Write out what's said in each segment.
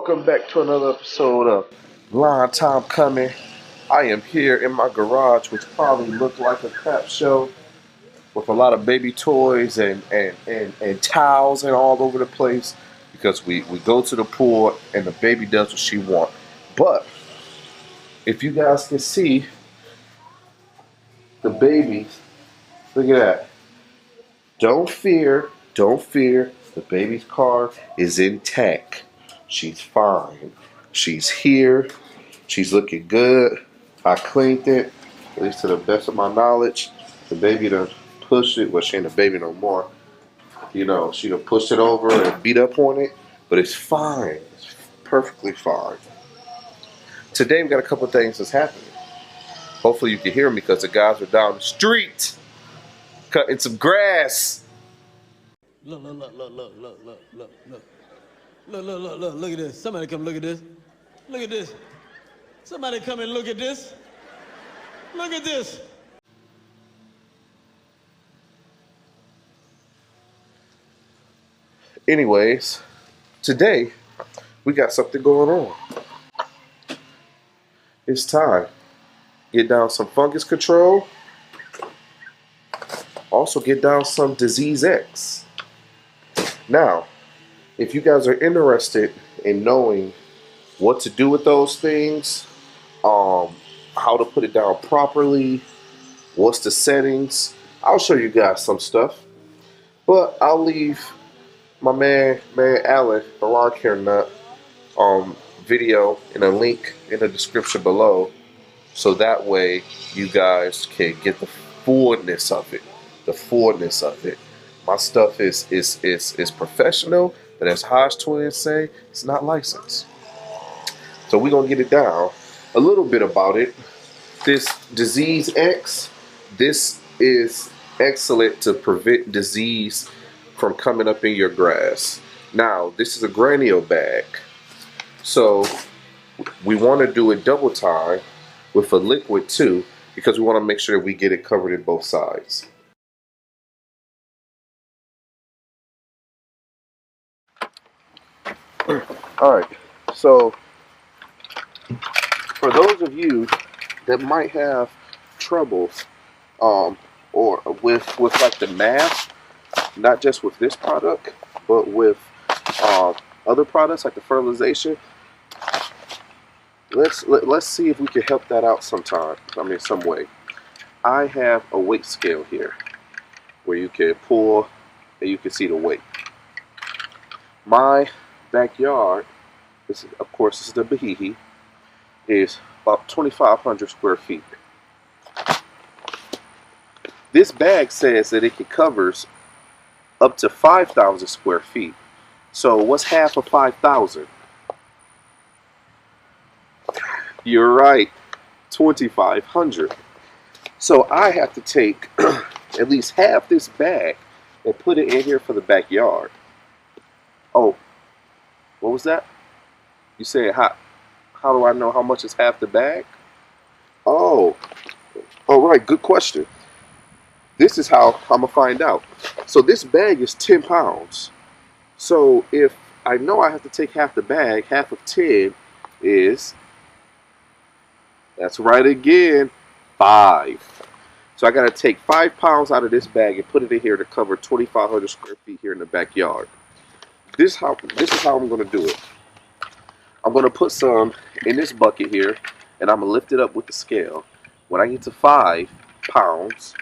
Welcome back to another episode of Line Time Coming. I am here in my garage, which probably looked like a crap show with a lot of baby toys and towels and all over the place because we go to the pool and the baby does what she wants. But if you guys can see the baby, look at that. Don't fear, don't fear. The baby's car is intact. She's fine. She's here. She's looking good. I cleaned it, at least to the best of my knowledge. The baby done pushed it. Well, she ain't a baby no more. You know, she done pushed it over and beat up on it. But it's fine. It's perfectly fine. Today we got a couple of things that's happening. Hopefully you can hear me because the guys are down the street cutting some grass. Look at this. Somebody come look at this. Look at this. Somebody come and look at this. Look at this. Anyways, today we got something going on. It's time. Get down some fungus control. Also get down some disease X. Now, if you guys are interested in knowing what to do with those things, how to put it down properly, what's the settings, I'll show you guys some stuff. But I'll leave my man Alan, the lawn care nut, video and a link in the description below, so that way you guys can get the fullness of it. The fullness of it. My stuff is professional, but as Hodge twins say, it's not licensed. So we're gonna get it down. A little bit about it. This disease X, this is excellent to prevent disease from coming up in your grass. Now, this is a granule bag. So we want to do it double time with a liquid too, because we want to make sure we get it covered in both sides. Alright, so for those of you that might have trouble or with like the math, not just with this product, but with other products like the fertilization, let's see if we can help that out sometime. I mean, some way. I have a weight scale here where you can pull and you can see the weight. My backyard, this is, of course, this is the Bahihi, is about 2,500 square feet. This bag says that it covers up to 5,000 square feet. So what's half of 5,000? You're right, 2,500. So I have to take at least half this bag and put it in here for the backyard. Oh, what was that? You said how do I know how much is half the bag? Oh, all right, good question. This is how I'm gonna find out. So this bag is 10 pounds. So if I know I have to take half the bag, half of 10 is, that's right again, 5. So I gotta take 5 pounds out of this bag and put it in here to cover 2,500 square feet here in the backyard. This is how I'm gonna do it. I'm gonna put some in this bucket here, and I'm gonna lift it up with the scale. When I get to 5 pounds,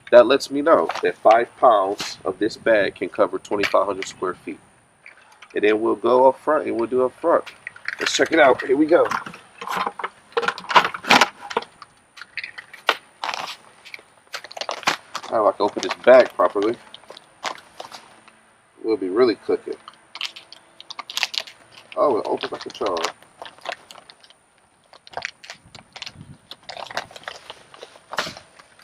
that lets me know that 5 pounds of this bag can cover 2,500 square feet. And then we'll go up front and we'll do up front. Let's check it out. Here we go. Now I can open this bag properly. We'll be really cooking. Oh, it opens like a jar.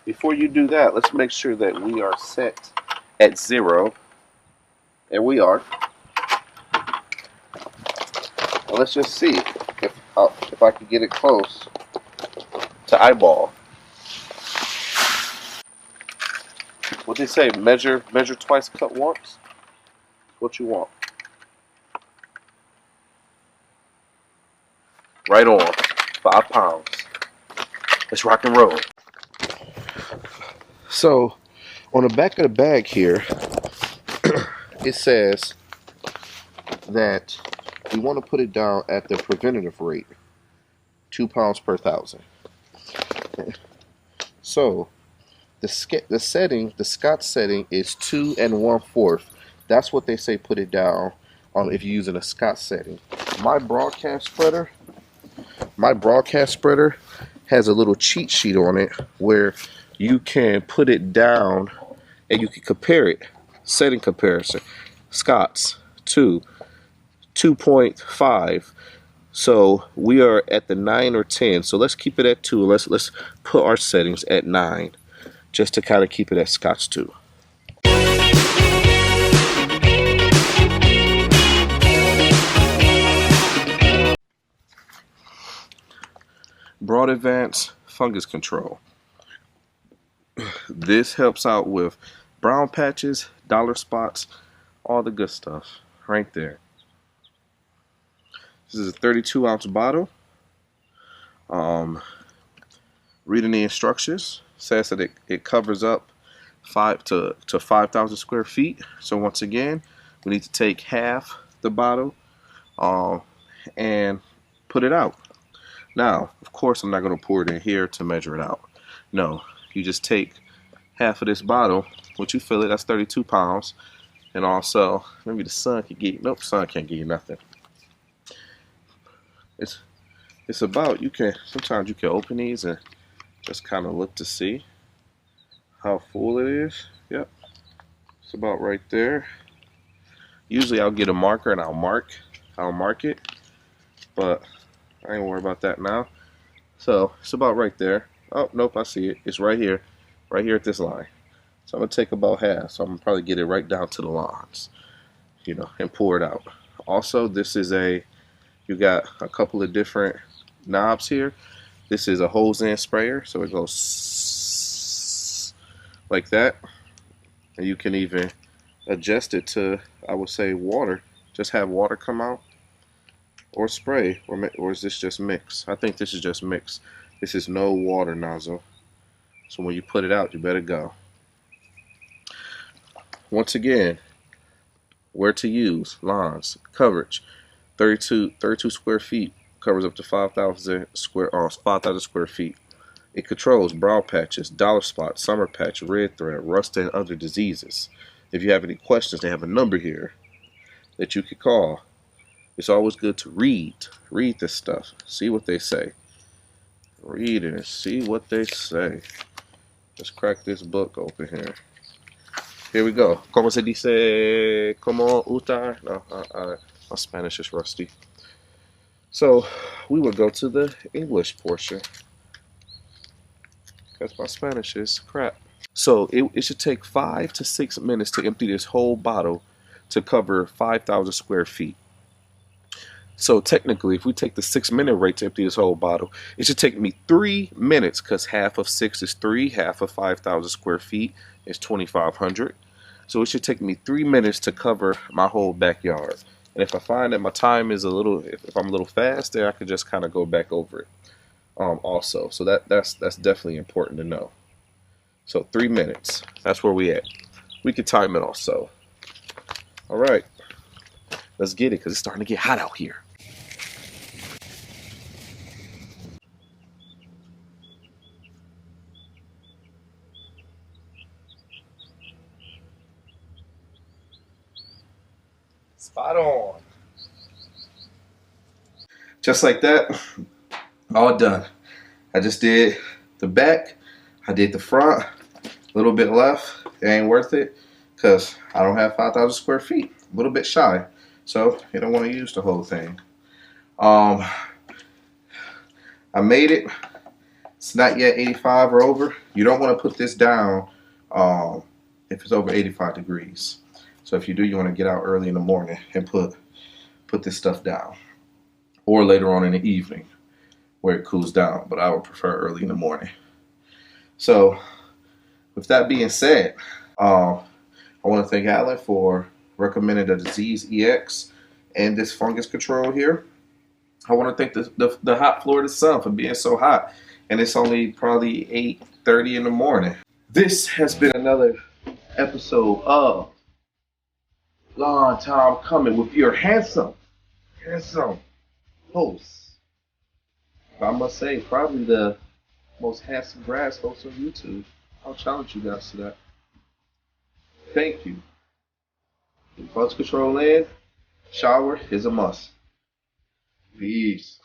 Before you do that, let's make sure that we are set at 0. There we are. Now let's just see if I can get it close to eyeball. What they say? Measure twice, cut once. What you want? Right on. 5 pounds. Let's rock and roll. So, on the back of the bag here, it says that we want to put it down at the preventative rate, 2 pounds per thousand. So, the Scott setting is 2 1/4. That's what they say put it down if you're using a Scott setting. My broadcast spreader has a little cheat sheet on it where you can put it down and you can compare it. Setting comparison. Scott's 2.5. So we are at the 9 or 10. So let's keep it at 2. Let's put our settings at 9, just to kind of keep it at Scott's 2. BioAdvanced fungus control. This helps out with brown patches, dollar spots, all the good stuff right there. This is a 32-ounce bottle. Reading the instructions, says that it covers up 5,000 square feet. So once again, we need to take half the bottle and put it out. Now, of course, I'm not going to pour it in here to measure it out. No, you just take half of this bottle. Once you fill it, that's 32 pounds. And also, maybe the sun can get you. Nope, sun can't get you nothing. It's about, sometimes you can open these and just kind of look to see how full it is. Yep, it's about right there. Usually I'll get a marker and I'll mark it, but I ain't worried about that now. So it's about right there. Oh, nope, I see it. It's right here at this line. So I'm gonna take about half. So I'm gonna probably get it right down to the lines, and pour it out. Also, this is you got a couple of different knobs here. This is a hose-in sprayer, so it goes like that, and you can even adjust it to, I would say, water. Just have water come out, or spray, or is this just mix? I think this is just mix. This is no water nozzle, so when you put it out, you better go. Once again, where to use lawns coverage. 32 square feet covers up to 5,000 square feet. It controls brown patches, dollar spot, summer patch, red thread, rust, and other diseases. If you have any questions, they have a number here that you could call. It's always good to read this stuff. See what they say. Read it and see what they say. Let's crack this book open here. Here we go. ¿Cómo se dice? ¿Cómo usar? No, my Spanish is rusty. So we will go to the English portion, because my Spanish is crap. So it should take 5 to 6 minutes to empty this whole bottle to cover 5,000 square feet. So technically, if we take the 6-minute rate to empty this whole bottle, it should take me 3 minutes, because half of 6 is 3, half of 5,000 square feet is 2,500. So it should take me 3 minutes to cover my whole backyard. And if I find that my time is if I'm a little fast, then I could just kind of go back over it. Also, so that's definitely important to know. So 3 minutes, that's where we at. We could time it also. All right, let's get it, because it's starting to get hot out here. Spot on. Just like that, all done. I just did the back, I did the front, a little bit left. It ain't worth it, because I don't have 5,000 square feet, a little bit shy. So you don't want to use the whole thing. I made it. It's not yet 85 or over. You don't want to put this down if it's over 85 degrees. So if you do, you want to get out early in the morning and put this stuff down, or later on in the evening where it cools down. But I would prefer early in the morning. So with that being said, I want to thank Alan for recommending the Disease EX and this fungus control here. I want to thank the hot Florida sun for being so hot. And it's only probably 8:30 in the morning. This has been another episode of Long Time Coming with your handsome host. I must say, probably the most handsome grass host on YouTube. I'll challenge you guys to that. Thank you. In Buzz Control Land, shower is a must. Peace.